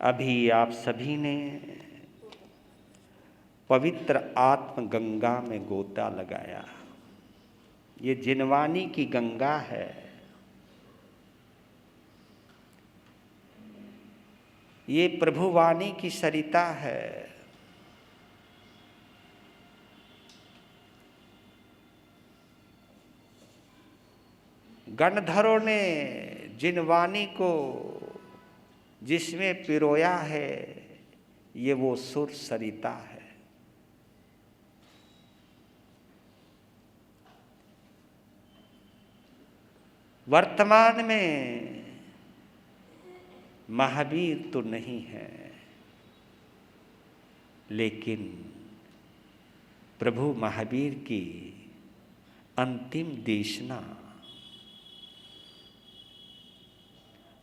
अभी आप सभी ने पवित्र आत्म गंगा में गोता लगाया। ये जिनवानी की गंगा है। ये प्रभुवाणी की सरिता है। गणधरों ने जिनवानी को जिसमें पिरोया है, ये वो सुर सरिता है। वर्तमान में महावीर तो नहीं है, लेकिन प्रभु महावीर की अंतिम देशना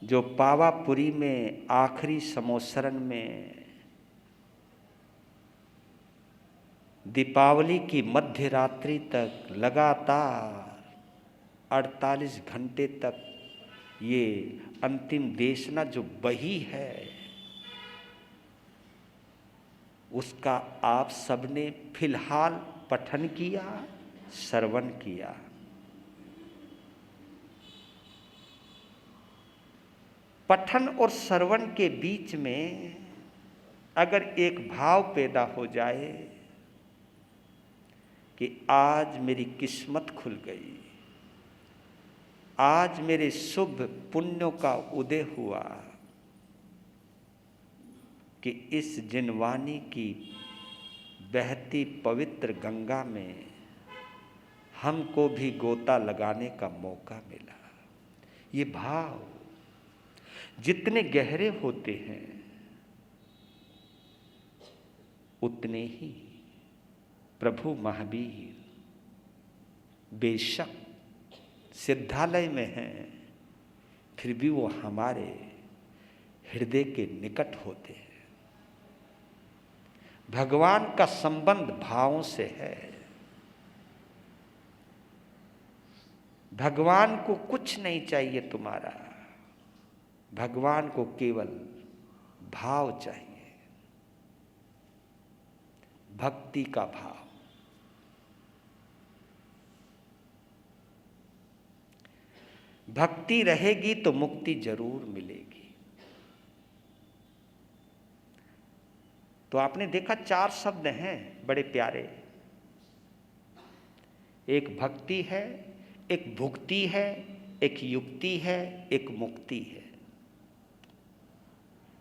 जो पावापुरी में आखिरी समोत्सरण में दीपावली की मध्य रात्रि तक लगातार 48 घंटे तक ये अंतिम देशना जो बही है, उसका आप सबने फिलहाल पठन किया, श्रवण किया। पठन और श्रवण के बीच में अगर एक भाव पैदा हो जाए कि आज मेरी किस्मत खुल गई, आज मेरे शुभ पुण्यों का उदय हुआ कि इस जिनवानी की बहती पवित्र गंगा में हमको भी गोता लगाने का मौका मिला। ये भाव जितने गहरे होते हैं, उतने ही प्रभु महावीर बेशक सिद्धालय में हैं, फिर भी वो हमारे हृदय के निकट होते हैं। भगवान का संबंध भावों से है। भगवान को कुछ नहीं चाहिए तुम्हारा, भगवान को केवल भाव चाहिए, भक्ति का भाव। भक्ति रहेगी तो मुक्ति जरूर मिलेगी। तो आपने देखा 4 शब्द हैं बड़े प्यारे। एक भक्ति है, एक भुक्ति है, एक युक्ति है, एक मुक्ति है।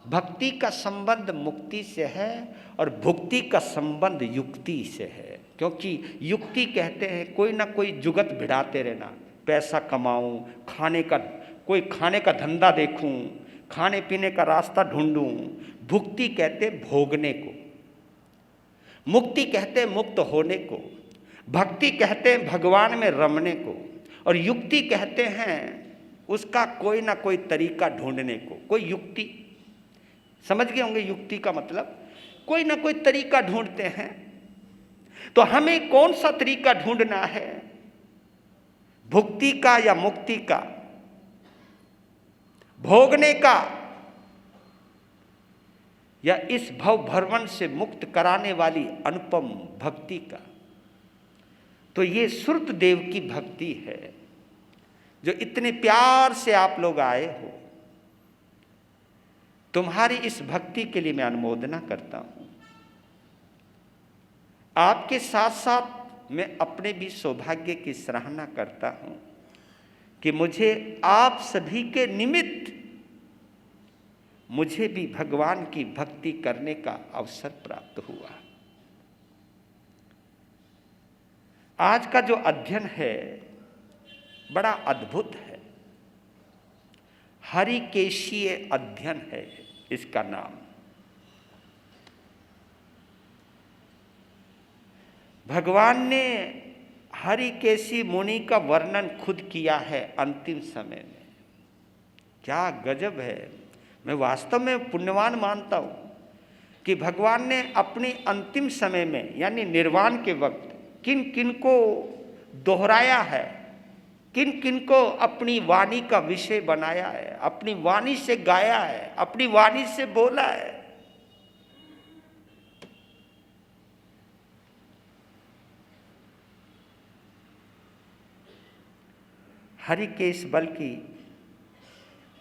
भक्ति का संबंध मुक्ति से है और भुक्ति का संबंध युक्ति से है। क्योंकि युक्ति कहते हैं कोई ना कोई जुगत भिड़ाते रहना, पैसा कमाऊं, खाने का धंधा देखूं, खाने पीने का रास्ता ढूंढूं। भुक्ति कहते भोगने को, मुक्ति कहते मुक्त होने को, भक्ति कहते हैं भगवान में रमने को, और युक्ति कहते हैं उसका कोई ना कोई तरीका ढूंढने को। कोई युक्ति समझ गए होंगे, युक्ति का मतलब कोई ना कोई तरीका ढूंढते हैं। तो हमें कौन सा तरीका ढूंढना है, भुक्ति का या मुक्ति का, भोगने का या इस भव भरवन से मुक्त कराने वाली अनुपम भक्ति का? तो ये सुरत देव की भक्ति है जो इतने प्यार से आप लोग आए हो। तुम्हारी इस भक्ति के लिए मैं अनुमोदना करता हूं। आपके साथ साथ मैं अपने भी सौभाग्य की सराहना करता हूं कि मुझे आप सभी के निमित्त मुझे भी भगवान की भक्ति करने का अवसर प्राप्त हुआ। आज का जो अध्ययन है बड़ा अद्भुत है। हरिकेशीय अध्ययन है इसका नाम। भगवान ने हरिकेशी मुनि का वर्णन खुद किया है अंतिम समय में। क्या गजब है। मैं वास्तव में पुण्यवान मानता हूं कि भगवान ने अपने अंतिम समय में यानी निर्वाण के वक्त किन किन को दोहराया है, किन किन को अपनी वाणी का विषय बनाया है, अपनी वाणी से गाया है, अपनी वाणी से बोला है। हरिकेश बल की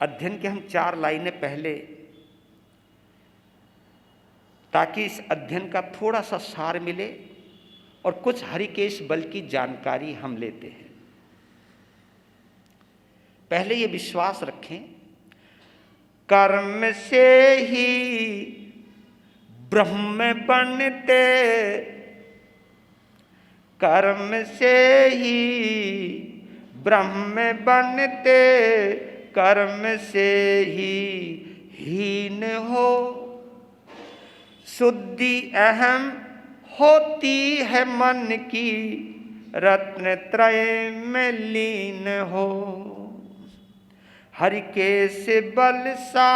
अध्ययन के हम 4 लाइनें पहले, ताकि इस अध्ययन का थोड़ा सा सार मिले और कुछ हरिकेश बल की जानकारी हम लेते हैं। पहले ये विश्वास रखें, कर्म से ही ब्रह्म बनते, कर्म से ही ब्रह्म बनते, कर्म से ही हीन हो, शुद्धि अहम होती है मन की, रत्न त्रय में लीन हो। हरिकेश बल सा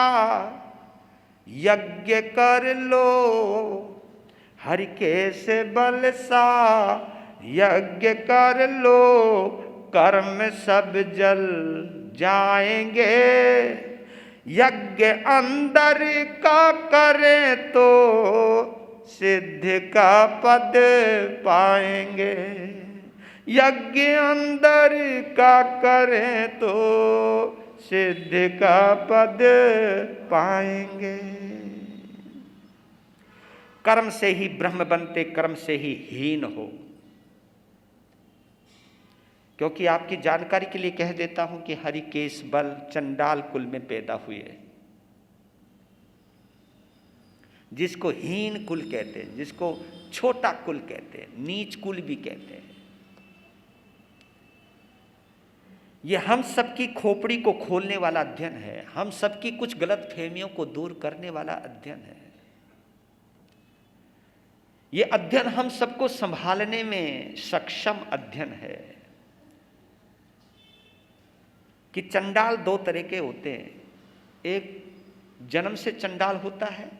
यज्ञ कर लो, हरिकेश बल सा यज्ञ कर लो, कर्म सब जल जाएंगे, यज्ञ अंदर का करें तो सिद्ध का पद पाएंगे, यज्ञ अंदर का करें तो सिद्ध का पद पाएंगे। कर्म से ही ब्रह्म बनते, कर्म से ही हीन हो। क्योंकि आपकी जानकारी के लिए कह देता हूं कि हरिकेश बल चंडाल कुल में पैदा हुए, जिसको हीन कुल कहते हैं, जिसको छोटा कुल कहते हैं, नीच कुल भी कहते हैं। ये हम सबकी खोपड़ी को खोलने वाला अध्ययन है, हम सबकी कुछ गलत फहमियों को दूर करने वाला अध्ययन है। ये अध्ययन हम सबको संभालने में सक्षम अध्ययन है कि चंडाल 2 तरह के होते हैं, एक जन्म से चंडाल होता है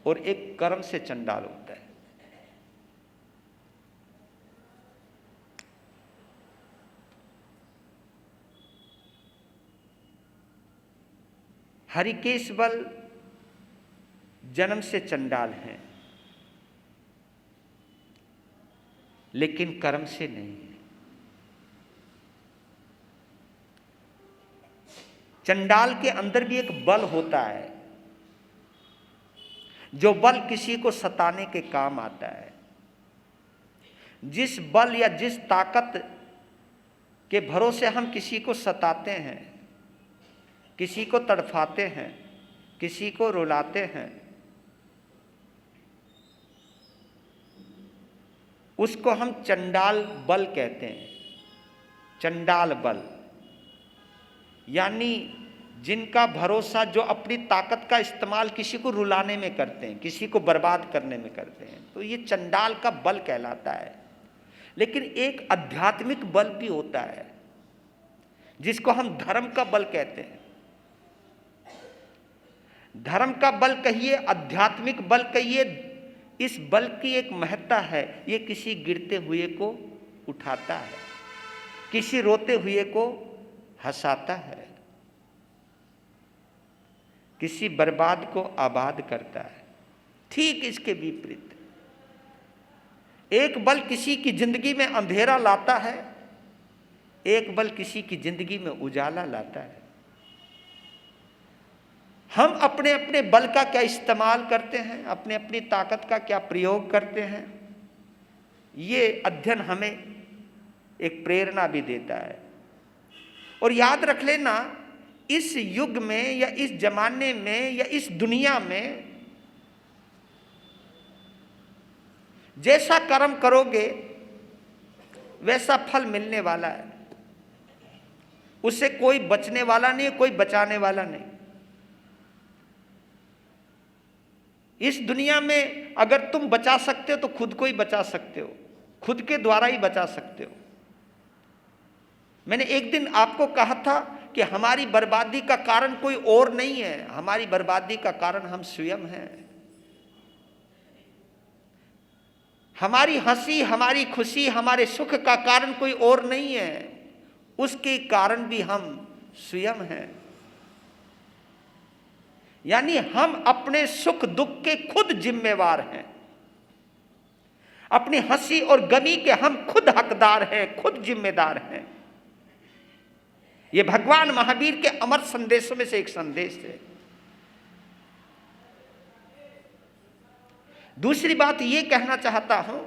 और एक कर्म से चंडाल होता है। हरिकेश बल जन्म से चंडाल हैं, लेकिन कर्म से नहीं है। चंडाल के अंदर भी एक बल होता है, जो बल किसी को सताने के काम आता है। जिस बल या जिस ताकत के भरोसे हम किसी को सताते हैं, किसी को तड़फाते हैं, किसी को रुलाते हैं, उसको हम चंडाल बल कहते हैं। चंडाल बल यानी जिनका भरोसा, जो अपनी ताकत का इस्तेमाल किसी को रुलाने में करते हैं, किसी को बर्बाद करने में करते हैं, तो ये चंडाल का बल कहलाता है। लेकिन एक आध्यात्मिक बल भी होता है, जिसको हम धर्म का बल कहते हैं। धर्म का बल कहिए, आध्यात्मिक बल कहिए, इस बल की एक महत्ता है। ये किसी गिरते हुए को उठाता है, किसी रोते हुए को हंसाता है, किसी बर्बाद को आबाद करता है। ठीक इसके विपरीत एक बल किसी की जिंदगी में अंधेरा लाता है, एक बल किसी की जिंदगी में उजाला लाता है। हम अपने अपने बल का क्या इस्तेमाल करते हैं, अपने अपनी ताकत का क्या प्रयोग करते हैं, ये अध्ययन हमें एक प्रेरणा भी देता है। और याद रख लेना, इस युग में या इस जमाने में या इस दुनिया में जैसा कर्म करोगे वैसा फल मिलने वाला है। उससे कोई बचने वाला नहीं, कोई बचाने वाला नहीं। इस दुनिया में अगर तुम बचा सकते हो तो खुद को ही बचा सकते हो, खुद के द्वारा ही बचा सकते हो। मैंने एक दिन आपको कहा था कि हमारी बर्बादी का कारण कोई और नहीं है, हमारी बर्बादी का कारण हम स्वयं हैं। हमारी हंसी, हमारी खुशी, हमारे सुख का कारण कोई और नहीं है, उसके कारण भी हम स्वयं हैं। यानी हम अपने सुख दुख के खुद जिम्मेवार हैं, अपनी हंसी और गमी के हम खुद हकदार हैं, खुद जिम्मेदार हैं। यह भगवान महावीर के अमर संदेशों में से एक संदेश है। दूसरी बात यह कहना चाहता हूं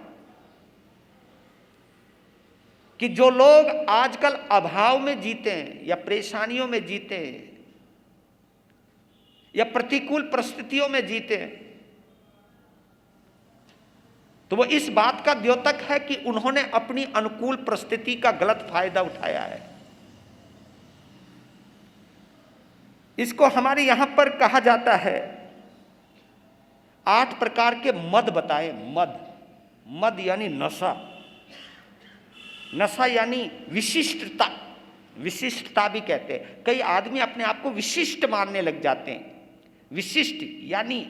कि जो लोग आजकल अभाव में जीते हैं या परेशानियों में जीते हैं या प्रतिकूल परिस्थितियों में जीते हैं, तो वो इस बात का द्योतक है कि उन्होंने अपनी अनुकूल परिस्थिति का गलत फायदा उठाया है। इसको हमारे यहां पर कहा जाता है, 8 प्रकार के मद बताए। मद, मद यानी नशा, नशा यानी विशिष्टता, विशिष्टता भी कहते हैं। कई आदमी अपने आप को विशिष्ट मानने लग जाते हैं। विशिष्ट यानी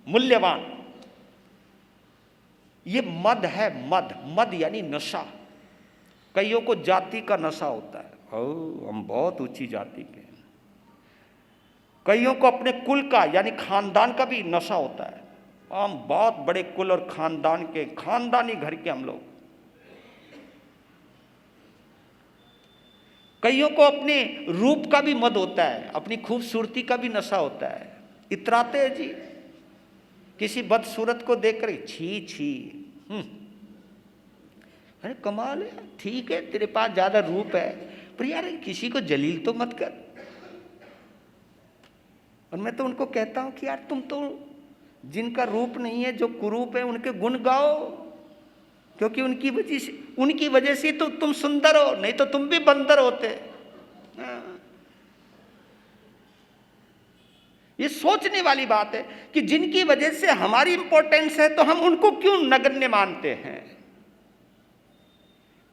मूल्यवान, ये मद है। मद, मद यानी नशा। कईयों को जाति का नशा होता है, ओ हम बहुत ऊंची जाति के। कईयों को अपने कुल का यानी खानदान का भी नशा होता है, हम बहुत बड़े कुल और खानदान के, खानदानी घर के हम लोग। कईयों को अपने रूप का भी मद होता है, अपनी खूबसूरती का भी नशा होता है। इतराते हैं जी, किसी बदसूरत को देखकर छी छी, अरे कमाल है, ठीक है तेरे पास ज्यादा रूप है, पर यार किसी को जलील तो मत कर। और मैं तो उनको कहता हूं कि यार तुम तो जिनका रूप नहीं है, जो कुरूप है, उनके गुण गाओ, क्योंकि उनकी वजह से तो तुम सुंदर हो, नहीं तो तुम भी बंदर होते। ये सोचने वाली बात है कि जिनकी वजह से हमारी इंपॉर्टेंस है तो हम उनको क्यों नगण्य मानते हैं।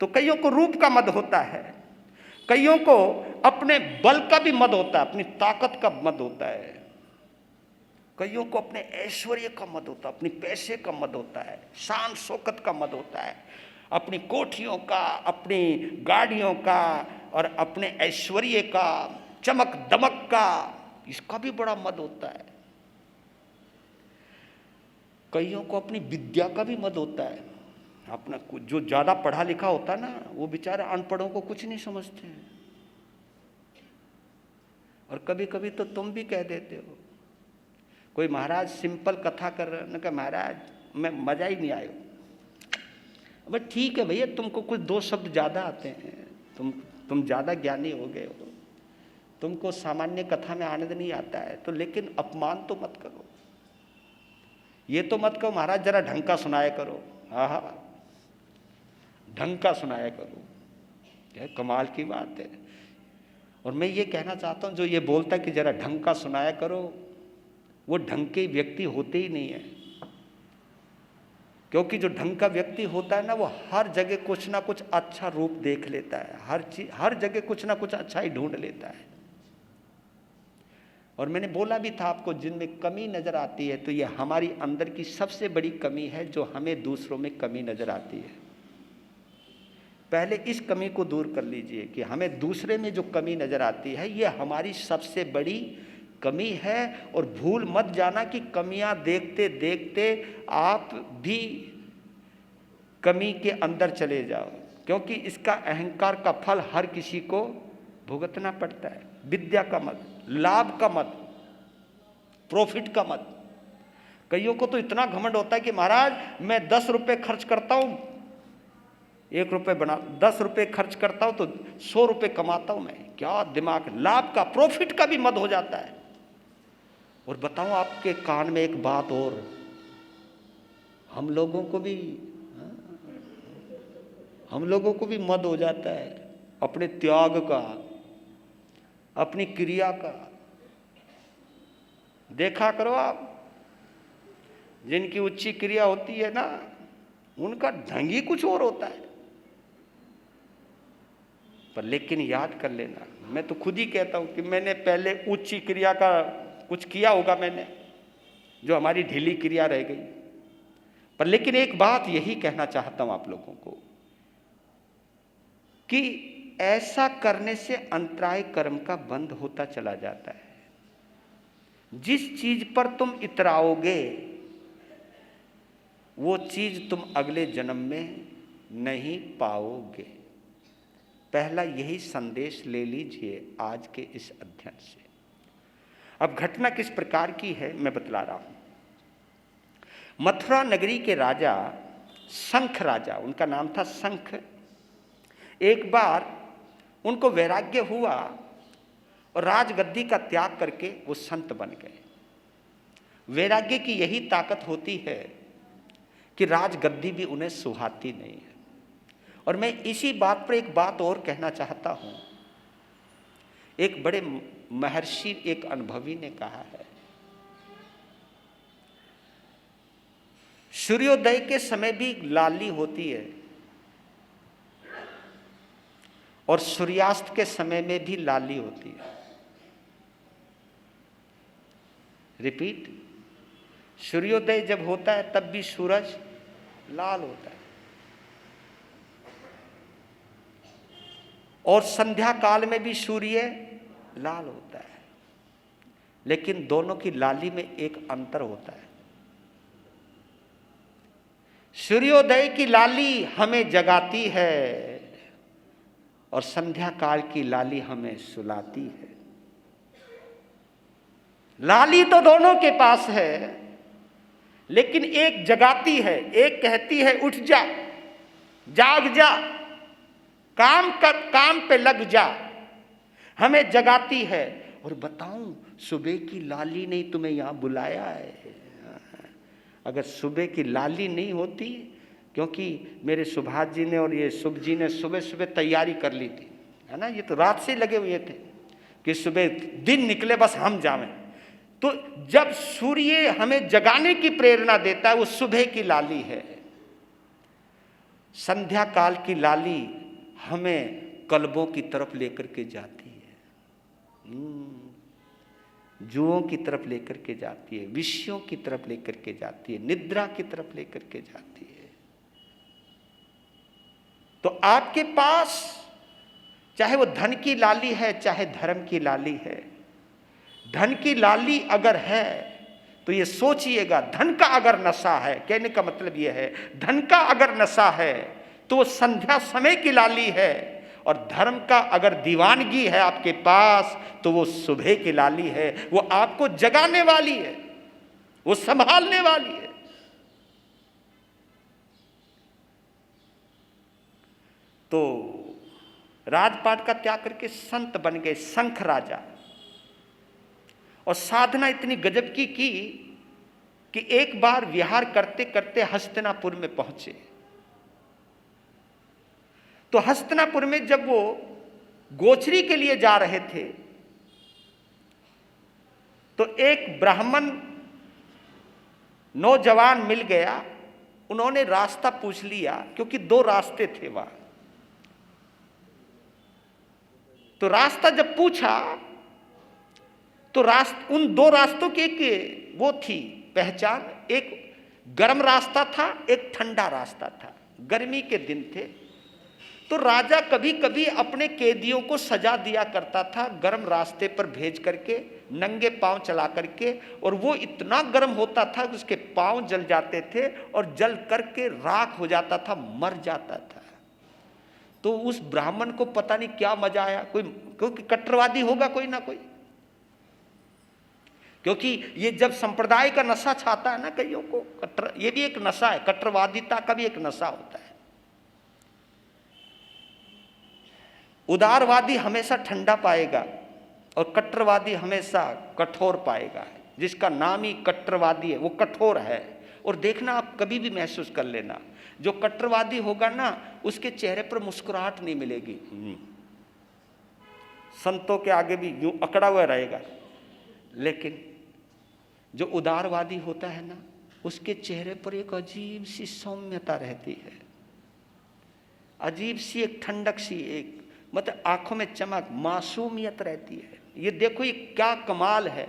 तो कईयों को रूप का मद होता है, कईयों को अपने बल का भी मद होता है, अपनी ताकत का मद होता है, कईयों को अपने ऐश्वर्य का मद होता है, अपनी पैसे का मद होता है, शान शौकत का मद होता है, अपनी कोठियों का, अपनी गाड़ियों का और अपने ऐश्वर्य का, चमक दमक का, इसका भी बड़ा मद होता है। कईयों को अपनी विद्या का भी मद होता है। अपना जो ज्यादा पढ़ा लिखा होता है ना, वो बेचारे अनपढ़ों को कुछ नहीं समझते हैं। और कभी कभी तो तुम भी कह देते हो, कोई महाराज सिंपल कथा कर रहे हैं, कहा महाराज मैं मजा ही नहीं आया। बस ठीक है भैया, तुमको कुछ 2 शब्द ज्यादा आते हैं, तुम ज्यादा ज्ञानी हो गए हो, तुमको सामान्य कथा में आनंद नहीं आता है, तो लेकिन अपमान तो मत करो। ये तो मत कहो महाराज जरा ढंग का सुनाया करो। आहा, ढंग का सुनाया करो, क्या कमाल की बात है। और मैं ये कहना चाहता हूं, जो ये बोलता है कि जरा ढंग का सुनाया करो, वो ढंग के व्यक्ति होते ही नहीं है। क्योंकि जो ढंग का व्यक्ति होता है ना, वो हर जगह कुछ ना कुछ अच्छा रूप देख लेता है, हर जगह कुछ ना कुछ अच्छा ही ढूंढ लेता है। और मैंने बोला भी था आपको, जिनमें कमी नजर आती है तो ये हमारी अंदर की सबसे बड़ी कमी है, जो हमें दूसरों में कमी नजर आती है। पहले इस कमी को दूर कर लीजिए कि हमें दूसरे में जो कमी नजर आती है, ये हमारी सबसे बड़ी कमी है। और भूल मत जाना कि कमियां देखते देखते आप भी कमी के अंदर चले जाओ, क्योंकि इसका अहंकार का फल हर किसी को भुगतना पड़ता है। विद्या का मत, लाभ का मत, प्रॉफिट का मत। कईयों को तो इतना घमंड होता है कि महाराज मैं 10 रुपए खर्च करता हूं, 1 रुपए बना, 10 रुपए खर्च करता हूं तो 100 रुपए कमाता हूं मैं। क्या दिमाग, लाभ का, प्रॉफिट का भी मद हो जाता है। और बताऊं आपके कान में एक बात और, हम लोगों को भी मद हो जाता है अपने त्याग का, अपनी क्रिया का। देखा करो आप, जिनकी उच्च क्रिया होती है ना, उनका ढंग ही कुछ और होता है। पर लेकिन याद कर लेना, मैं तो खुद ही कहता हूं कि मैंने पहले उच्च क्रिया का कुछ किया होगा मैंने, जो हमारी ढीली क्रिया रह गई। पर लेकिन एक बात यही कहना चाहता हूं आप लोगों को कि ऐसा करने से अंतराय कर्म का बंद होता चला जाता है। जिस चीज पर तुम इतराओगे वो चीज तुम अगले जन्म में नहीं पाओगे। पहला यही संदेश ले लीजिए आज के इस अध्ययन से। अब घटना किस प्रकार की है मैं बतला रहा हूं। मथुरा नगरी के राजा शंख राजा, उनका नाम था शंख, एक बार उनको वैराग्य हुआ और राजगद्दी का त्याग करके वो संत बन गए। वैराग्य की यही ताकत होती है कि राजगद्दी भी उन्हें सुहाती नहीं है। और मैं इसी बात पर एक बात और कहना चाहता हूं। एक बड़े महर्षि, एक अनुभवी ने कहा है, सूर्योदय के समय भी लाली होती है और सूर्यास्त के समय में भी लाली होती है। रिपीट, सूर्योदय जब होता है तब भी सूरज लाल होता है और संध्या काल में भी सूर्य लाल होता है, लेकिन दोनों की लाली में एक अंतर होता है। सूर्योदय की लाली हमें जगाती है और संध्या काल की लाली हमें सुलाती है। लाली तो दोनों के पास है, लेकिन एक जगाती है, एक कहती है उठ जा, जाग जा, काम कर, काम पे लग जा, हमें जगाती है। और बताऊं, सुबह की लाली ने तुम्हें यहां बुलाया है। अगर सुबह की लाली नहीं होती, क्योंकि मेरे सुभाष जी ने और ये शुभ जी ने सुबह सुबह तैयारी कर ली थी, है ना, ये तो रात से लगे हुए थे कि सुबह दिन निकले बस हम जावें। तो जब सूर्य हमें जगाने की प्रेरणा देता है वो सुबह की लाली है। संध्या काल की लाली हमें कल्बों की तरफ लेकर के जाती है, जुओं की तरफ लेकर के जाती है, विषयों की तरफ लेकर के जाती है, निद्रा की तरफ लेकर के जाती है। तो आपके पास चाहे वो धन की लाली है चाहे धर्म की लाली है, धन की लाली अगर है तो ये सोचिएगा, धन का अगर नशा है, कहने का मतलब ये है धन का अगर नशा है तो वो संध्या समय की लाली है, और धर्म का अगर दीवानगी है आपके पास तो वो सुबह की लाली है। वो आपको जगाने वाली है, वो संभालने वाली है। तो राजपाट का त्याग करके संत बन गए शंख राजा, और साधना इतनी गजब की कि एक बार विहार करते करते हस्तिनापुर में पहुंचे। तो हस्तिनापुर में जब वो गोचरी के लिए जा रहे थे तो एक ब्राह्मण नौजवान मिल गया। उन्होंने रास्ता पूछ लिया, क्योंकि दो रास्ते थे वहां। तो रास्ता जब पूछा तो उन दो रास्तों की एक वो थी पहचान, एक गर्म रास्ता था, एक ठंडा रास्ता था। गर्मी के दिन थे तो राजा कभी कभी अपने कैदियों को सजा दिया करता था गर्म रास्ते पर भेज करके, नंगे पांव चला करके, और वो इतना गर्म होता था कि उसके पांव जल जाते थे और जल करके राख हो जाता था, मर जाता था। तो उस ब्राह्मण को पता नहीं क्या मजा आया, क्योंकि कट्टरवादी होगा कोई ना कोई, क्योंकि ये जब संप्रदाय का नशा छाता है ना कईयों को, ये भी एक नशा है, कट्टरवादिता का भी एक नशा होता है। उदारवादी हमेशा ठंडा पाएगा और कट्टरवादी हमेशा कठोर पाएगा। जिसका नाम ही कट्टरवादी है वो कठोर है। और देखना, आप कभी भी महसूस कर लेना, जो कट्टरवादी होगा ना उसके चेहरे पर मुस्कुराहट नहीं मिलेगी, संतों के आगे भी यूं अकड़ा हुआ रहेगा। लेकिन जो उदारवादी होता है ना उसके चेहरे पर एक अजीब सी सौम्यता रहती है, अजीब सी एक ठंडक सी, एक मतलब आंखों में चमक, मासूमियत रहती है। ये देखो ये क्या कमाल है,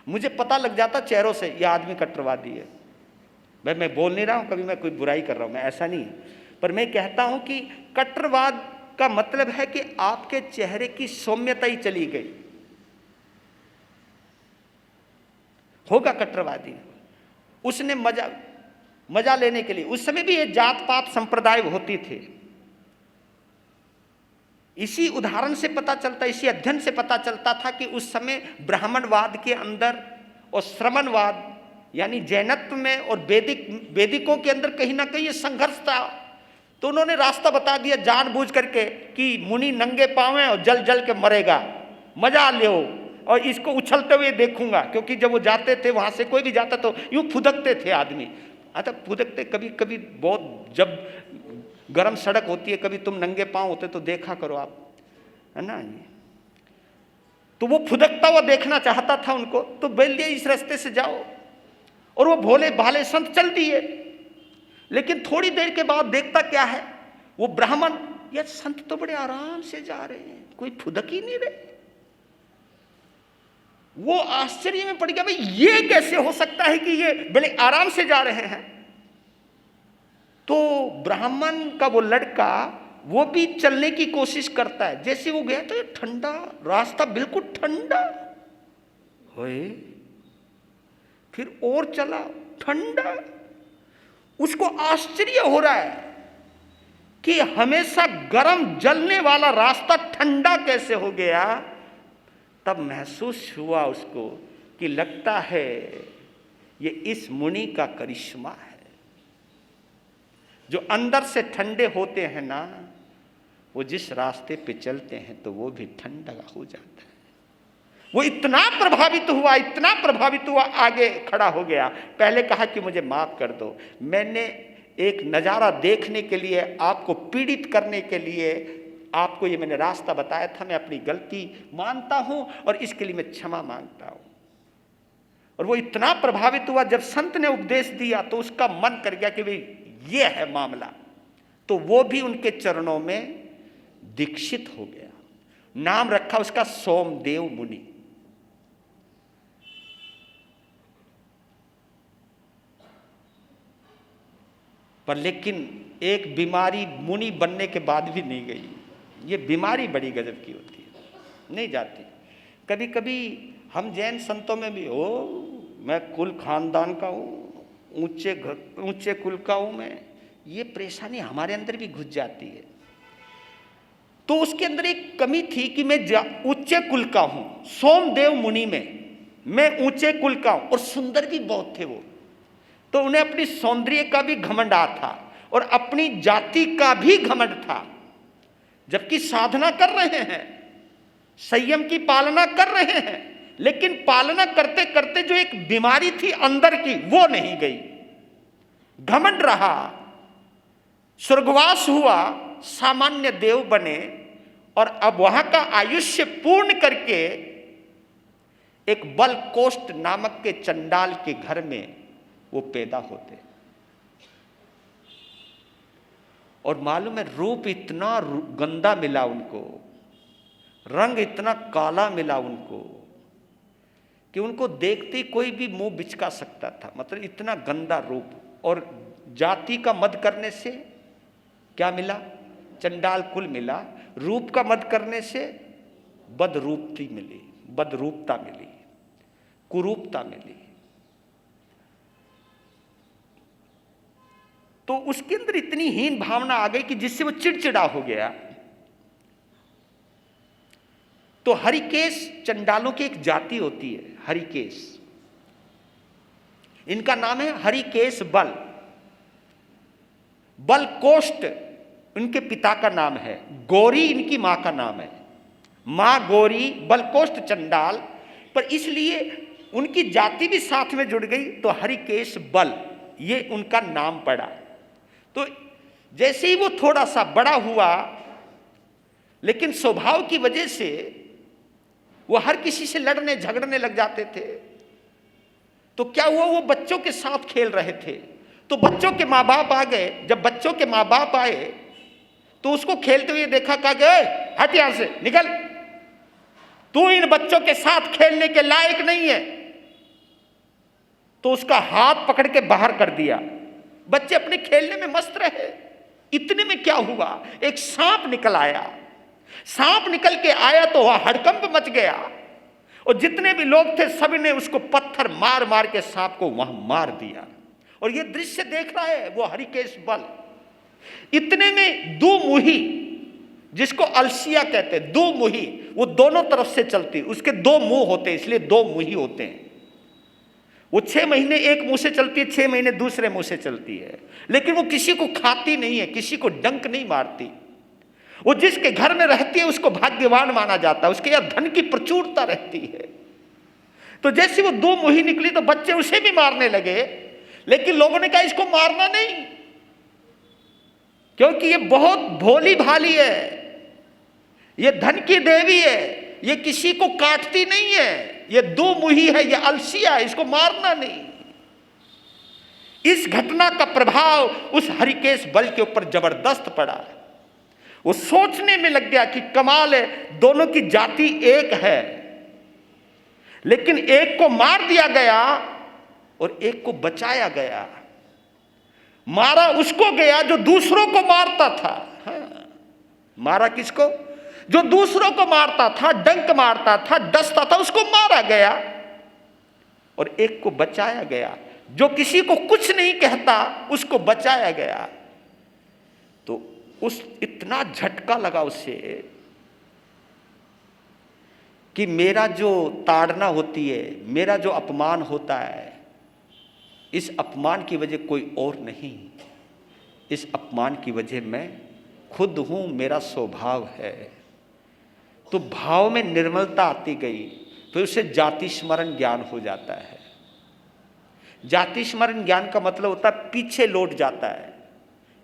मुझे पता लग जाता चेहरों से ये आदमी कट्टरवादी है। भाई मैं बोल नहीं रहा हूँ कभी मैं कोई बुराई कर रहा हूँ, मैं ऐसा नहीं, पर मैं कहता हूँ कि कट्टरवाद का मतलब है कि आपके चेहरे की सौम्यता ही चली गई। होगा कट्टरवादी, उसने मजा लेने के लिए, उस समय भी ये जात पात संप्रदाय होती थे। इसी उदाहरण से पता चलता, इसी अध्ययन से पता चलता था कि उस समय ब्राह्मणवाद के अंदर और श्रमणवाद यानी जैनत्व में और वेदिकों के अंदर कहीं ना कहीं ये संघर्ष था। तो उन्होंने रास्ता बता दिया जानबूझ करके कि मुनि नंगे पांव और जल जल के मरेगा, मजा लो और इसको उछलते हुए देखूंगा। क्योंकि जब वो जाते थे वहां से, कोई भी जाता तो यूं फुदकते थे आदमी, अच्छा फुदकते, कभी कभी बहुत जब गर्म सड़क होती है, कभी तुम नंगे पांव होते तो देखा करो आप, है ना। तो वो फुदकता हुआ देखना चाहता था उनको, तो बोल दिया इस रास्ते से जाओ, और वो भोले भाले संत चल दिए। लेकिन थोड़ी देर के बाद देखता क्या है, वो ब्राह्मण, यार संत तो बड़े आराम से जा रहे हैं, कोई फुदक ही नहीं रहे। वो आश्चर्य में पड़ गया, भाई ये कैसे हो सकता है कि ये बड़े आराम से जा रहे हैं। तो ब्राह्मण का वो लड़का वो भी चलने की कोशिश करता है। जैसे वो गया तो ये ठंडा रास्ता, बिल्कुल ठंडा होए, फिर और चला, ठंडा। उसको आश्चर्य हो रहा है कि हमेशा गर्म जलने वाला रास्ता ठंडा कैसे हो गया। तब महसूस हुआ उसको कि लगता है ये इस मुनि का करिश्मा है। जो अंदर से ठंडे होते हैं ना, वो जिस रास्ते पे चलते हैं तो वो भी ठंडा हो जाता है। वो इतना प्रभावित हुआ, इतना प्रभावित हुआ, आगे खड़ा हो गया। पहले कहा कि मुझे माफ कर दो, मैंने एक नज़ारा देखने के लिए, आपको पीड़ित करने के लिए आपको ये मैंने रास्ता बताया था, मैं अपनी गलती मानता हूं और इसके लिए मैं क्षमा मांगता हूं। और वो इतना प्रभावित हुआ, जब संत ने उपदेश दिया तो उसका मन कर गया कि भाई ये है मामला। तो वो भी उनके चरणों में दीक्षित हो गया। नाम रखा उसका सोमदेव मुनि। पर लेकिन एक बीमारी मुनि बनने के बाद भी नहीं गई। ये बीमारी बड़ी गजब की होती है, नहीं जाती। कभी कभी हम जैन संतों में भी हो, मैं कुल खानदान का हूँ, ऊंचे कुल का हूँ मैं, ये परेशानी हमारे अंदर भी घुस जाती है। तो उसके अंदर एक कमी थी कि मैं ऊंचे कुल का हूँ, सोमदेव मुनि में मैं ऊंचे कुल का हूँ, और सुंदर भी बहुत थे वो। तो उन्हें अपनी सौंदर्य का भी घमंड था और अपनी जाति का भी घमंड था। जबकि साधना कर रहे हैं, संयम की पालना कर रहे हैं, लेकिन पालना करते करते जो एक बीमारी थी अंदर की, वो नहीं गई। घमंड रहा, स्वर्गवास हुआ, सामान्य देव बने, और अब वहां का आयुष्य पूर्ण करके एक बलकोष्ठ नामक के चंडाल के घर में वो पैदा होते। और मालूम है, रूप इतना गंदा मिला उनको, रंग इतना काला मिला उनको कि उनको देखते कोई भी मुंह बिचका सकता था। मतलब इतना गंदा रूप। और जाति का मद करने से क्या मिला? चंडाल कुल मिला। रूप का मद करने से बदरूपती मिली, बदरूपता मिली, कुरूपता मिली। तो उसके अंदर इतनी हीन भावना आ गई कि जिससे वो चिड़चिड़ा हो गया। तो हरिकेश चंडालों की एक जाति होती है, हरिकेश। इनका नाम है हरिकेश बल। बलकोष्ठ उनके पिता का नाम है, गौरी इनकी मां का नाम है। मां गौरी, बलकोष्ठ चंडाल। पर इसलिए उनकी जाति भी साथ में जुड़ गई, तो हरिकेश बल ये उनका नाम पड़ा। तो जैसे ही वो थोड़ा सा बड़ा हुआ, लेकिन स्वभाव की वजह से वो हर किसी से लड़ने झगड़ने लग जाते थे। तो क्या हुआ, वो बच्चों के साथ खेल रहे थे, तो बच्चों के माँ बाप आ गए। जब बच्चों के माँ बाप आए तो उसको खेलते हुए देखा, कहा गए हट यहां से, निकल, तू इन बच्चों के साथ खेलने के लायक नहीं है। तो उसका हाथ पकड़ के बाहर कर दिया। बच्चे अपने खेलने में मस्त रहे, इतने में क्या हुआ, एक सांप निकल आया। सांप निकल के आया तो वह हड़कंप मच गया, और जितने भी लोग थे सभी ने उसको पत्थर मार मार के सांप को वहां मार दिया। और यह दृश्य देख रहा है वो हरिकेश बल। इतने में दो मुही, जिसको अलसिया कहते हैं, दो मुही, वो दोनों तरफ से चलती, उसके दो मुंह होते हैं इसलिए दो मुही होते हैं। वो 6 महीने एक मुंह से चलती है, 6 महीने दूसरे मुंह से चलती है, लेकिन वो किसी को खाती नहीं है, किसी को डंक नहीं मारती। वो जिसके घर में रहती है उसको भाग्यवान माना जाता है, उसके यहां धन की प्रचुरता रहती है। तो जैसे वो दो मुही निकली तो बच्चे उसे भी मारने लगे, लेकिन लोगों ने कहा इसको मारना नहीं, क्योंकि ये बहुत भोली भाली है, ये धन की देवी है, ये किसी को काटती नहीं है, ये दो मुही है, ये अलसिया है, इसको मारना नहीं। इस घटना का प्रभाव उस हरिकेश बल के ऊपर जबरदस्त पड़ा। वो सोचने में लग गया कि कमाल है, दोनों की जाति एक है, लेकिन एक को मार दिया गया और एक को बचाया गया। मारा उसको गया जो दूसरों को मारता था। हाँ, मारा किसको? जो दूसरों को मारता था, डंक मारता था, डसता था, उसको मारा गया। और एक को बचाया गया, जो किसी को कुछ नहीं कहता उसको बचाया गया। तो उस इतना झटका लगा उससे कि मेरा जो ताड़ना होती है, मेरा जो अपमान होता है, इस अपमान की वजह कोई और नहीं, इस अपमान की वजह मैं खुद हूं, मेरा स्वभाव है। तो भाव में निर्मलता आती गई, फिर उसे जाति स्मरण ज्ञान हो जाता है। जाति स्मरण ज्ञान का मतलब होता है पीछे लौट जाता है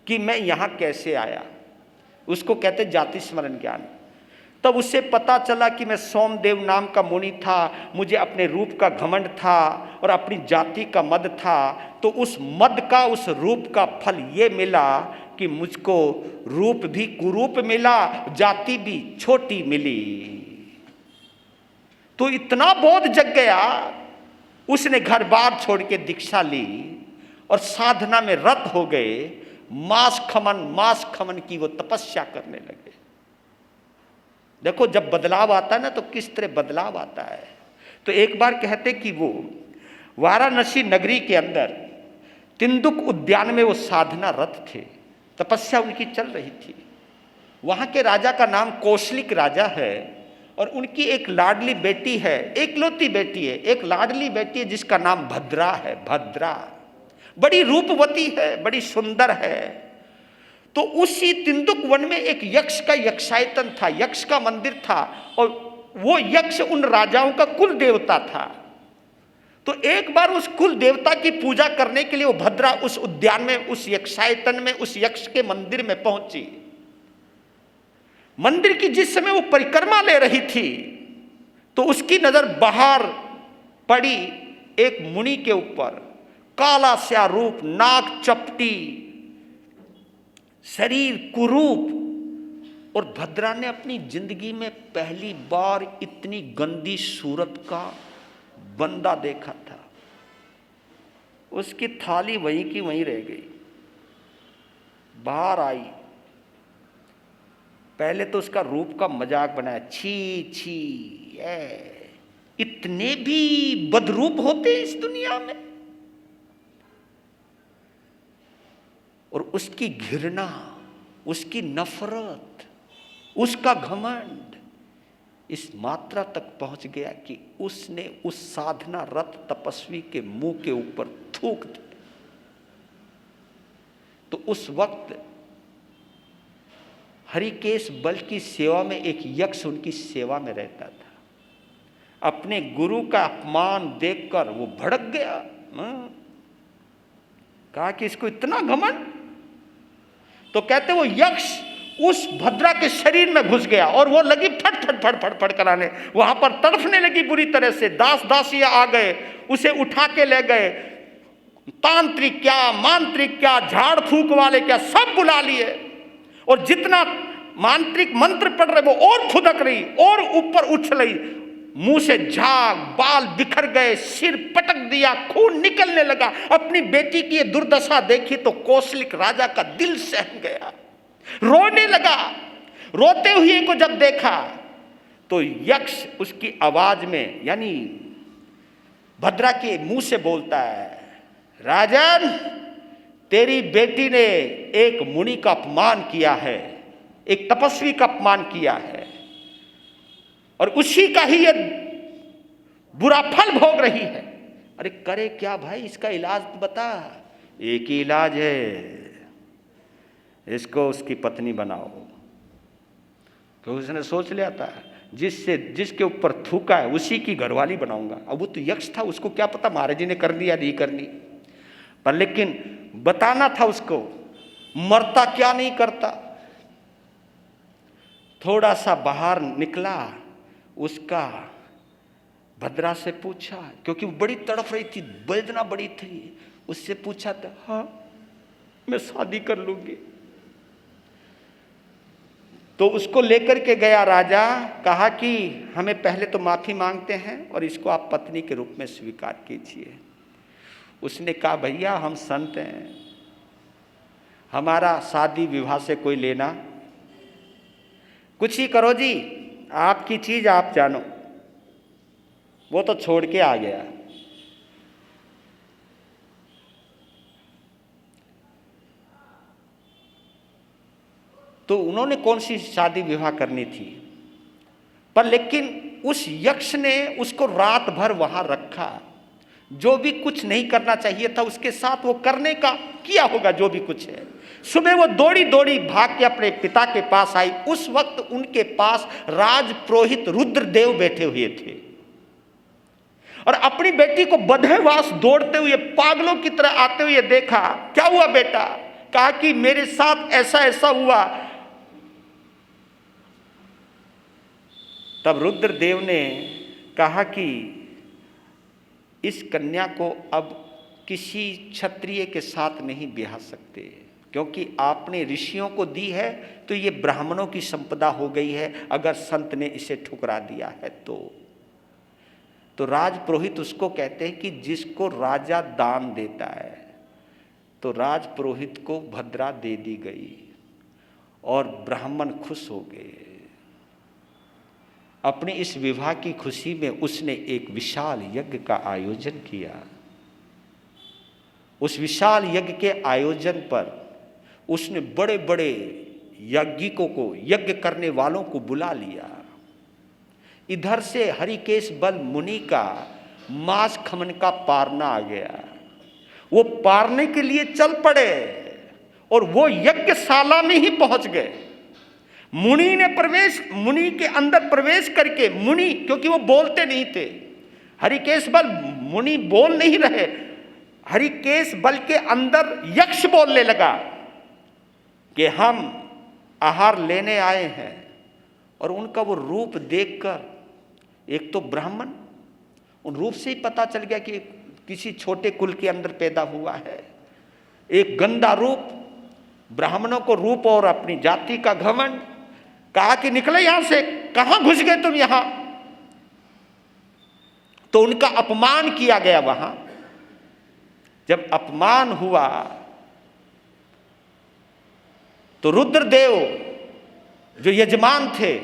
कि मैं यहां कैसे आया, उसको कहते जाति स्मरण ज्ञान। तब उससे पता चला कि मैं सोमदेव नाम का मुनि था, मुझे अपने रूप का घमंड था और अपनी जाति का मद था। तो उस मद का, उस रूप का फल ये मिला कि मुझको रूप भी कुरूप मिला, जाति भी छोटी मिली। तो इतना बोध जग गया, उसने घर बार छोड़ के दीक्षा ली और साधना में रत हो गए। मास खमन की वो तपस्या करने लगे। देखो जब बदलाव आता है ना तो किस तरह बदलाव आता है। तो एक बार कहते कि वो वाराणसी नगरी के अंदर तिंदुक उद्यान में वो साधना रत थे, तपस्या उनकी चल रही थी। वहां के राजा का नाम कौशलिक राजा है और उनकी एक लाडली बेटी है, एकलौती बेटी है, एक लाडली बेटी है जिसका नाम भद्रा है। भद्रा बड़ी रूपवती है, बड़ी सुंदर है। तो उसी तिंदुक वन में एक यक्ष का यक्षायतन था, यक्ष का मंदिर था, और वो यक्ष उन राजाओं का कुल देवता था। तो एक बार उस कुल देवता की पूजा करने के लिए वो भद्रा उस उद्यान में, उस यक्षायतन में, उस यक्ष के मंदिर में पहुंची। मंदिर की जिस समय वो परिक्रमा ले रही थी तो उसकी नजर बाहर पड़ी एक मुनि के ऊपर। काला स्या रूप, नाक चपटी, शरीर कुरूप। और भद्रा ने अपनी जिंदगी में पहली बार इतनी गंदी सूरत का बंदा देखा था। उसकी थाली वहीं की वहीं रह गई। बाहर आई, पहले तो उसका रूप का मजाक बनाया, छी छी, इतने भी बदरूप होते इस दुनिया में। और उसकी घृणा, उसकी नफरत, उसका घमंड इस मात्रा तक पहुंच गया कि उसने उस साधना रत तपस्वी के मुंह के ऊपर थूक दिया। तो उस वक्त हरिकेश बल की सेवा में एक यक्ष उनकी सेवा में रहता था। अपने गुरु का अपमान देखकर वो भड़क गया। कहा कि इसको इतना घमंड। तो कहते वो यक्ष उस भद्रा के शरीर में घुस गया और वो लगी फट फट फट फट फट कराने, वहां पर तड़फने लगी बुरी तरह से। दास दासियां आ गए, उसे उठा के ले गए। तांत्रिक क्या, मांत्रिक क्या, झाड़ फूक वाले क्या, सब बुला लिए। और जितना मांत्रिक मंत्र पढ़ रहे वो और फुदक रही और ऊपर उछ रही। मुंह से झाग, बाल बिखर गए, सिर पटक दिया, खून निकलने लगा। अपनी बेटी की ये दुर्दशा देखी तो कौशलिक राजा का दिल सहम गया, रोने लगा। रोते हुए को जब देखा तो यक्ष उसकी आवाज में, यानी भद्रा के मुंह से बोलता है, राजन, तेरी बेटी ने एक मुनि का अपमान किया है, एक तपस्वी का अपमान किया है, और उसी का ही ये बुरा फल भोग रही है। अरे करे क्या भाई, इसका इलाज तो बता। एक ही इलाज है, इसको उसकी पत्नी बनाओ। क्योंकि उसने सोच लिया था जिसके ऊपर थूका है उसी की घरवाली बनाऊंगा। अब वो तो यक्ष था, उसको क्या पता महाराज जी ने कर दिया नहीं करनी, पर लेकिन बताना था उसको, मरता क्या नहीं करता। थोड़ा सा बाहर निकला, उसका भद्रा से पूछा, क्योंकि वो बड़ी तड़फ रही थी, वेदना बड़ी थी, उससे पूछा था, हाँ मैं शादी कर लूंगी। तो उसको लेकर के गया राजा, कहा कि हमें पहले तो माफी मांगते हैं और इसको आप पत्नी के रूप में स्वीकार कीजिए। उसने कहा, भैया हम संत हैं, हमारा शादी विवाह से कोई लेना, कुछ ही करो जी, आपकी चीज आप जानो। वो तो छोड़ के आ गया। तो उन्होंने कौन सी शादी विवाह करनी थी, पर लेकिन उस यक्ष ने उसको रात भर वहां रखा। जो भी कुछ नहीं करना चाहिए था उसके साथ वो करने का किया होगा, जो भी कुछ है। सुबह वो दौड़ी दौड़ी भाग के अपने पिता के पास आई। उस वक्त उनके पास राजपुरोहित रुद्रदेव बैठे हुए थे और अपनी बेटी को बधेवास दौड़ते हुए पागलों की तरह आते हुए देखा। क्या हुआ बेटा? कहा कि मेरे साथ ऐसा ऐसा हुआ। तब रुद्रदेव ने कहा कि इस कन्या को अब किसी क्षत्रिय के साथ नहीं ब्याह सकते, क्योंकि आपने ऋषियों को दी है तो ये ब्राह्मणों की संपदा हो गई है, अगर संत ने इसे ठुकरा दिया है तो राजपुरोहित उसको कहते हैं कि जिसको राजा दान देता है, तो राजपुरोहित को भद्रा दे दी गई और ब्राह्मण खुश हो गए। अपने इस विवाह की खुशी में उसने एक विशाल यज्ञ का आयोजन किया। उस विशाल यज्ञ के आयोजन पर उसने बड़े बड़े यज्ञिकों को, यज्ञ करने वालों को बुला लिया। इधर से हरिकेश बल मुनि का मास खमन का पारना आ गया। वो पारने के लिए चल पड़े और वो यज्ञशाला में ही पहुंच गए। मुनि के अंदर प्रवेश करके, मुनि क्योंकि वो बोलते नहीं थे, हरिकेश बल मुनि बोल नहीं रहे, हरिकेश बल के अंदर यक्ष बोलने लगा कि हम आहार लेने आए हैं। और उनका वो रूप देखकर, एक तो ब्राह्मण, उन रूप से ही पता चल गया कि किसी छोटे कुल के अंदर पैदा हुआ है। एक गंदा रूप, ब्राह्मणों को रूप और अपनी जाति का घमंड। कहा कि निकले यहां से, कहां घुस गए तुम यहां? तो उनका अपमान किया गया वहां। जब अपमान हुआ तो रुद्रदेव जो यजमान थे,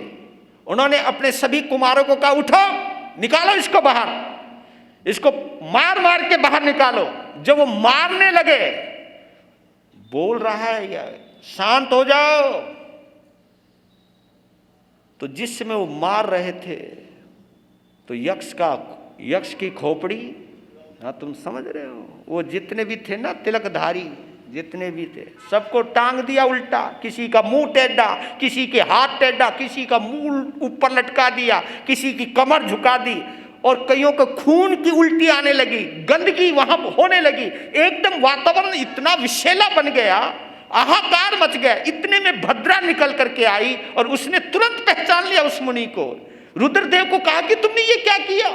उन्होंने अपने सभी कुमारों को कहा, उठो, निकालो इसको बाहर, इसको मार मार के बाहर निकालो। जब वो मारने लगे, बोल रहा है शांत हो जाओ, तो जिस समय वो मार रहे थे तो यक्ष की खोपड़ी, हाँ तुम समझ रहे हो, वो जितने भी थे ना तिलकधारी, जितने भी थे, सबको टांग दिया उल्टा। किसी का मुंह टेढ़ा, किसी के हाथ टेढ़ा, किसी का मुंह ऊपर लटका दिया, किसी की कमर झुका दी, और कईयों को खून की उल्टी आने लगी, गंदगी वहां होने लगी। एकदम वातावरण इतना विषैला बन गया, हाहाकार मच गया। इतने में भद्रा निकल करके आई और उसने तुरंत पहचान लिया उस मुनि को। रुद्रदेव को कहा कि तुमने ये क्या किया?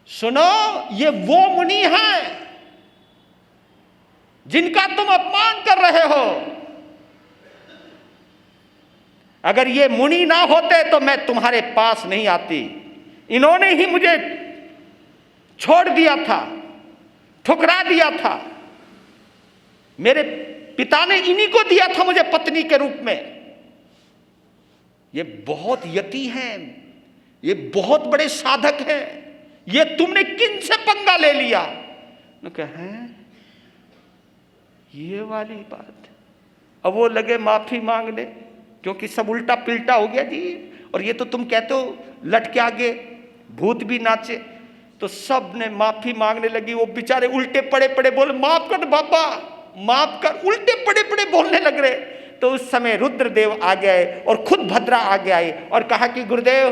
सुनो, ये वो मुनि हैं जिनका तुम अपमान कर रहे हो। अगर ये मुनि ना होते तो मैं तुम्हारे पास नहीं आती। इन्होंने ही मुझे छोड़ दिया था, ठुकरा दिया था। मेरे पिता ने इन्हीं को दिया था मुझे पत्नी के रूप में। ये बहुत यति हैं, ये बहुत बड़े साधक हैं, ये तुमने किन से पंगा ले लिया? हैं ये वाली बात। अब वो लगे माफी मांगने, क्योंकि सब उल्टा पिल्टा हो गया जी। और ये तो तुम कहते हो लट के आगे भूत भी नाचे, तो सब ने माफी मांगने लगी। वो बेचारे उल्टे पड़े पड़े बोले माफ कर बाबा, माफ कर। उल्टे पड़े पड़े बोलने लग रहे। तो उस समय रुद्रदेव आ गए और खुद भद्रा आगे आए और कहा कि गुरुदेव,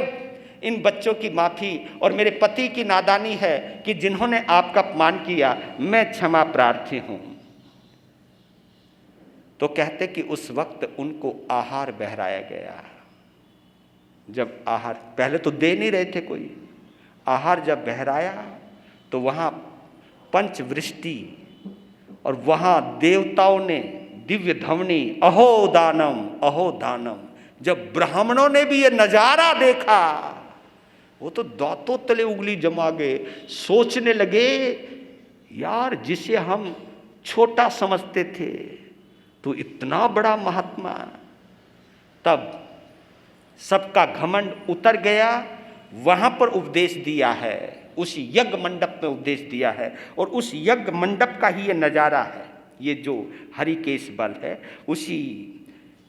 इन बच्चों की माफी और मेरे पति की नादानी है कि जिन्होंने आपका अपमान किया, मैं क्षमा प्रार्थी हूं। तो कहते कि उस वक्त उनको आहार बहराया गया। जब आहार, पहले तो दे नहीं रहे थे कोई, आहार जब बहराया तो वहां पंचवृष्टि, और वहां देवताओं ने दिव्य ध्वनि अहो दानम अहो दानम। जब ब्राह्मणों ने भी ये नजारा देखा, वो तो दांतों तले उंगली जमा गए, सोचने लगे यार जिसे हम छोटा समझते थे तो इतना बड़ा महात्मा। तब सबका घमंड उतर गया। वहां पर उपदेश दिया है, उस यज्ञ मंडप में उपदेश दिया है, और उस यज्ञ मंडप का ही ये नजारा है। ये जो हरिकेश बल है उसी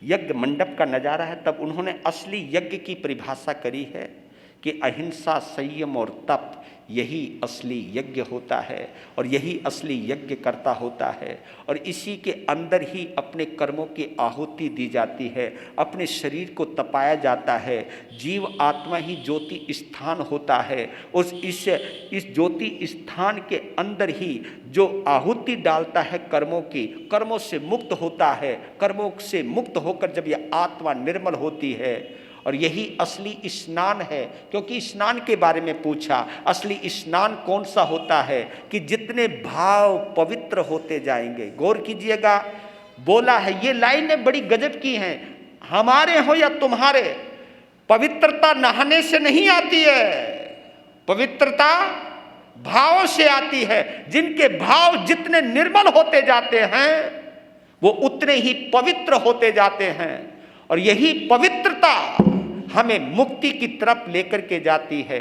यज्ञ मंडप का नजारा है। तब उन्होंने असली यज्ञ की परिभाषा करी है कि अहिंसा, संयम और तप, यही असली यज्ञ होता है और यही असली यज्ञ करता होता है। और इसी के अंदर ही अपने कर्मों की आहुति दी जाती है, अपने शरीर को तपाया जाता है। जीव आत्मा ही ज्योति स्थान होता है। इस ज्योति स्थान के अंदर ही जो आहुति डालता है कर्मों की, कर्मों से मुक्त होता है। कर्मों से मुक्त होकर जब यह आत्मा निर्मल होती है, और यही असली स्नान है। क्योंकि स्नान के बारे में पूछा, असली स्नान कौन सा होता है कि जितने भाव पवित्र होते जाएंगे। गौर कीजिएगा, बोला है, ये लाइनें बड़ी गजब की हैं। हमारे हो या तुम्हारे, पवित्रता नहाने से नहीं आती है, पवित्रता भाव से आती है। जिनके भाव जितने निर्मल होते जाते हैं वो उतने ही पवित्र होते जाते हैं। और यही पवित्रता हमें मुक्ति की तरफ लेकर के जाती है।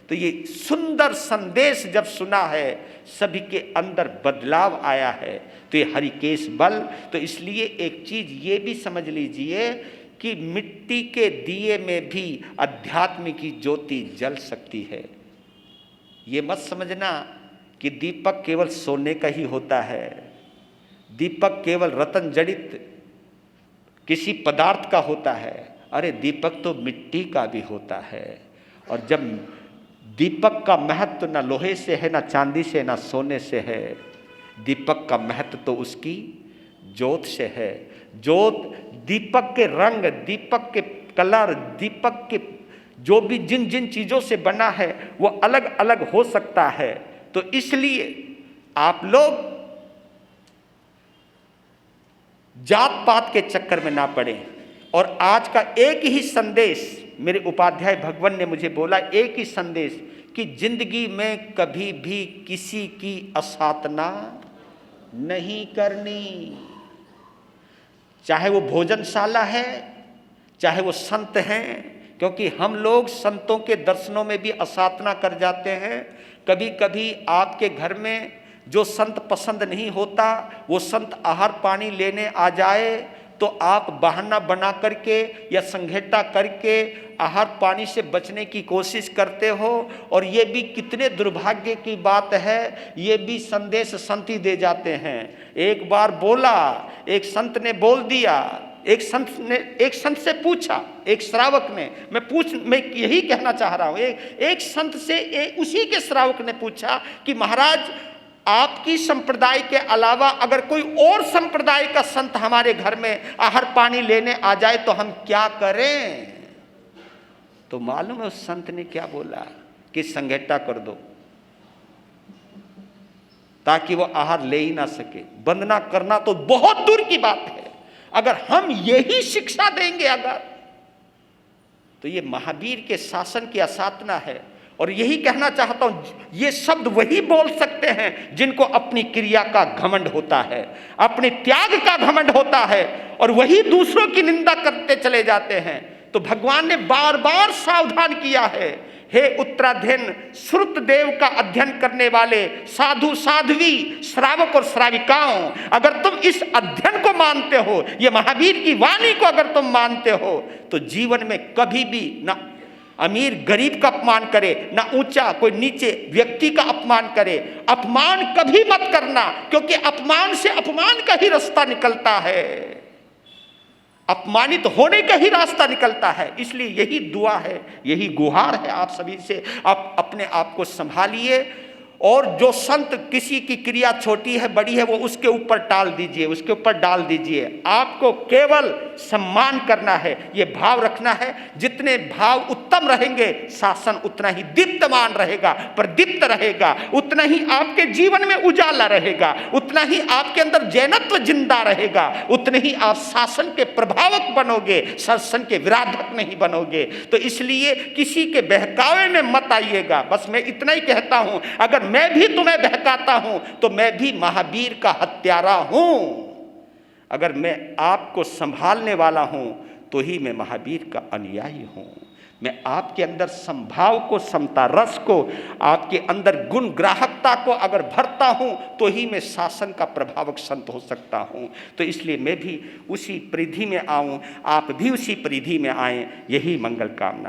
तो ये सुंदर संदेश जब सुना है, सभी के अंदर बदलाव आया है। तो ये हरिकेश बल। तो इसलिए एक चीज ये भी समझ लीजिए कि मिट्टी के दिए में भी अध्यात्म की ज्योति जल सकती है। ये मत समझना कि दीपक केवल सोने का ही होता है, दीपक केवल रत्न जड़ित किसी पदार्थ का होता है। अरे दीपक तो मिट्टी का भी होता है। और जब दीपक का महत्व न लोहे से है, न चांदी से, न सोने से है, दीपक का महत्व तो उसकी ज्योत से है। ज्योत दीपक के रंग, दीपक के कलर, दीपक के जो भी जिन जिन चीजों से बना है वो अलग अलग हो सकता है। तो इसलिए आप लोग जात पात के चक्कर में ना पड़े। और आज का एक ही संदेश मेरे उपाध्याय भगवान ने मुझे बोला, एक ही संदेश कि जिंदगी में कभी भी किसी की असाधना नहीं करनी। चाहे वो भोजनशाला है, चाहे वो संत हैं, क्योंकि हम लोग संतों के दर्शनों में भी असाधना कर जाते हैं। कभी कभी आपके घर में जो संत पसंद नहीं होता, वो संत आहार पानी लेने आ जाए तो आप बहाना बना करके या संघेटा करके आहार पानी से बचने की कोशिश करते हो। और ये भी कितने दुर्भाग्य की बात है, ये भी संदेश संत ही दे जाते हैं। एक बार बोला, एक संत ने बोल दिया, एक संत से पूछा, एक श्रावक ने, मैं यही कहना चाह रहा हूँ, एक संत से उसी के श्रावक ने पूछा कि महाराज आपकी संप्रदाय के अलावा अगर कोई और संप्रदाय का संत हमारे घर में आहार पानी लेने आ जाए तो हम क्या करें? तो मालूम है उस संत ने क्या बोला कि संघेटा कर दो ताकि वो आहार ले ही ना सके। वंदना करना तो बहुत दूर की बात है। अगर हम यही शिक्षा देंगे, अगर तो ये महावीर के शासन की असाधना है। और यही कहना चाहता हूं, ये शब्द वही बोल सकते हैं जिनको अपनी क्रिया का घमंड होता है, अपने त्याग का घमंड होता है, और वही दूसरों की निंदा करते चले जाते हैं। तो भगवान ने बार बार सावधान किया है, हे उत्तराधीन श्रुत देव का अध्ययन करने वाले साधु साध्वी, श्रावक और श्राविकाओं, अगर तुम इस अध्ययन को मानते हो, ये महावीर की वाणी को अगर तुम मानते हो, तो जीवन में कभी भी ना अमीर गरीब का अपमान करे, ना ऊंचा कोई नीचे व्यक्ति का अपमान करे। अपमान कभी मत करना, क्योंकि अपमान से अपमान का ही रास्ता निकलता है, अपमानित होने का ही रास्ता निकलता है। इसलिए यही दुआ है, यही गुहार है आप सभी से, आप अपने आप को संभालिए। और जो संत किसी की क्रिया छोटी है बड़ी है वो उसके ऊपर टाल दीजिए, उसके ऊपर डाल दीजिए। आपको केवल सम्मान करना है, ये भाव रखना है। जितने भाव उत्तम रहेंगे, शासन उतना ही दीप्तमान रहेगा, प्रदीप्त रहेगा, उतना ही आपके जीवन में उजाला रहेगा, उतना ही आपके अंदर जैनत्व जिंदा रहेगा, उतने ही आप शासन के प्रभावक बनोगे, शासन के विराधक नहीं बनोगे। तो इसलिए किसी के बहकावे में मत आइएगा। बस मैं इतना ही कहता हूं, अगर मैं भी तुम्हें बहकाता हूं तो मैं भी महावीर का हत्यारा हूं। अगर मैं आपको संभालने वाला हूं तो ही मैं महावीर का अनुयायी हूं। मैं आपके अंदर संभाव को, समता रस को, आपके अंदर गुण ग्राहकता को अगर भरता हूं तो ही मैं शासन का प्रभावक संत हो सकता हूं। तो इसलिए मैं भी उसी परिधि में आऊं, आप भी उसी परिधि में आएं, यही मंगल कामना।